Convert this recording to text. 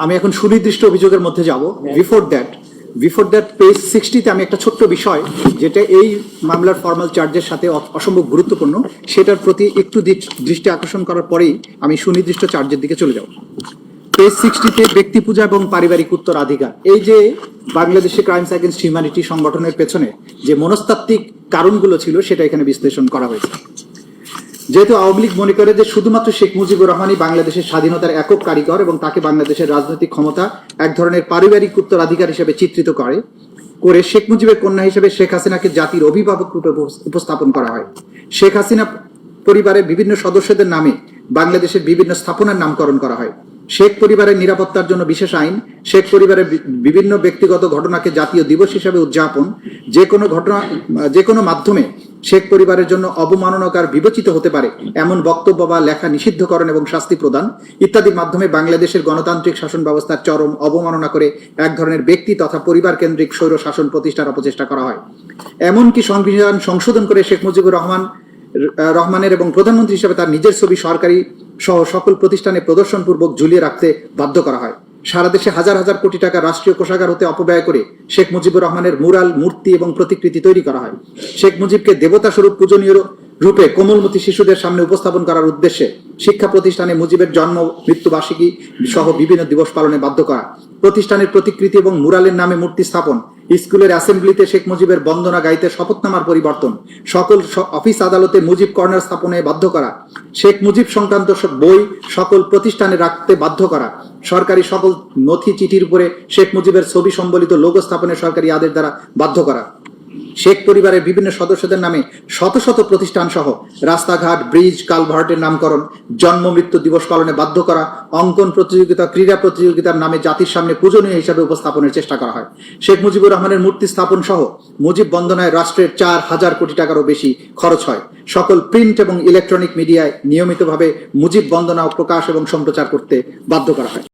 আমি এখন সুনির্দিষ্ট অভিযোগের মধ্যে যাব। বিফোর দ্যাট পেজ 60-তে আমি একটা ছোট্ট বিষয় যেটা এই মামলার ফর্মাল চার্জের সাথে অসম্ভব গুরুত্বপূর্ণ, সেটার প্রতি একটু দৃষ্টি আকর্ষণ করার পরেই আমি সুনির্দিষ্ট চার্জের দিকে চলে যাব। পেজ 60-তে ব্যক্তি পূজা এবং পারিবারিক উত্তরাধিকার, এই যে বাংলাদেশে ক্রাইমস এগেইনস্ট হিউম্যানিটি সংগঠনের পেছনে যে মনস্তাত্ত্বিক কারণগুলো ছিল সেটা এখানে বিশ্লেষণ করা হয়েছে। যেহেতু আওয়ামী লীগ মনে করে যে শুধুমাত্র শেখ মুজিবুর রহমানই বাংলাদেশের স্বাধীনতার একক কারিগর এবং তাকে বাংলাদেশের রাজনৈতিক ক্ষমতা এক ধরনের পারিবারিক উত্তরাধিকার হিসেবে চিত্রিত করে শেখ মুজিবের কন্যা হিসেবে শেখ হাসিনাকে জাতির অভিভাবক রূপে উপস্থাপন করা হয়। শেখ হাসিনা পরিবারের বিভিন্ন সদস্যদের নামে বাংলাদেশের বিভিন্ন স্থাপনার নামকরণ করা হয়। শেখ পরিবারের নিরাপত্তার জন্য বিশেষ আইন, শেখ পরিবারের বিভিন্ন ব্যক্তিগত ঘটনাকে জাতীয় দিবস হিসেবে উদযাপন, যে কোনো মাধ্যমে শেখ পরিবারের জন্য অবমাননাকর বিবেচিত হতে পারে এমন বক্তব্য বা লেখা নিষিদ্ধকরণ এবং শাস্তি প্রদান ইত্যাদির মাধ্যমে বাংলাদেশের গণতান্ত্রিক শাসন ব্যবস্থার চরম অবমাননা করে এক ধরনের ব্যক্তি তথা পরিবার কেন্দ্রিক স্বৈর শাসন প্রতিষ্ঠার অপচেষ্টা করা হয়। এমনকি সংবিধান সংশোধন করে শেখ মুজিবুর রহমানের এবং প্রধানমন্ত্রী হিসেবে তার নিজের ছবি সরকারি সহ সকল প্রতিষ্ঠানে প্রদর্শনপূর্বক ঝুলিয়ে রাখতে বাধ্য করা হয়। সারা দেশে হাজার হাজার কোটি টাকা রাষ্ট্রীয় কোষাগার হতে অপব্যয় করে শেখ মুজিবুর রহমানের মুরাল, মূর্তি এবং প্রতিকৃতি তৈরি করা হয়। শেখ মুজিবকে দেবতা স্বরূপ পূজনীয় রূপে কোমলমতি শিশুদের সামনে উপস্থাপন করার উদ্দেশ্যে শিক্ষা প্রতিষ্ঠানে মুজিবের জন্ম মৃত্যুবার্ষিকী সহ বিভিন্ন দিবস পালনে বাধ্য করা, প্রতিষ্ঠানের প্রতিকৃতি এবং মুরালের নামে মূর্তি স্থাপন, স্কুলের অ্যাসেম্বলিতে শেখ মুজিবের বন্দনা গাইতে শপথনামার পরিবর্তন, সকল অফিস আদালতে মুজিব কর্নার স্থাপনে বাধ্য করা, শেখ মুজিব সংক্রান্ত বই সকল প্রতিষ্ঠানে রাখতে বাধ্য করা, সরকারি সকল নথি চিঠির উপরে শেখ মুজিবের ছবি সম্বলিত লোগো স্থাপনে সরকারি আদেশ দ্বারা বাধ্য করা, শেখ পরিবারের বিভিন্ন সদস্যদের নামে শত শত প্রতিষ্ঠান সহ রাস্তাঘাট, ব্রিজ, কালভার্টের নামকরণ, জন্ম মৃত্যু দিবস পালনে বাধ্য করা, অঙ্কন প্রতিযোগিতা, ক্রীড়া প্রতিযোগিতার নামে জাতির সামনে পূজনীয় হিসাবে উপস্থাপনের চেষ্টা করা হয়। শেখ মুজিবুর রহমানের মূর্তি স্থাপন সহ মুজিব বন্দনায় রাষ্ট্রের 4,000 কোটি টাকারও বেশি খরচ হয়। সকল প্রিন্ট এবং ইলেকট্রনিক মিডিয়ায় নিয়মিতভাবে মুজিব বন্দনা প্রকাশ এবং সম্প্রচার করতে বাধ্য করা হয়।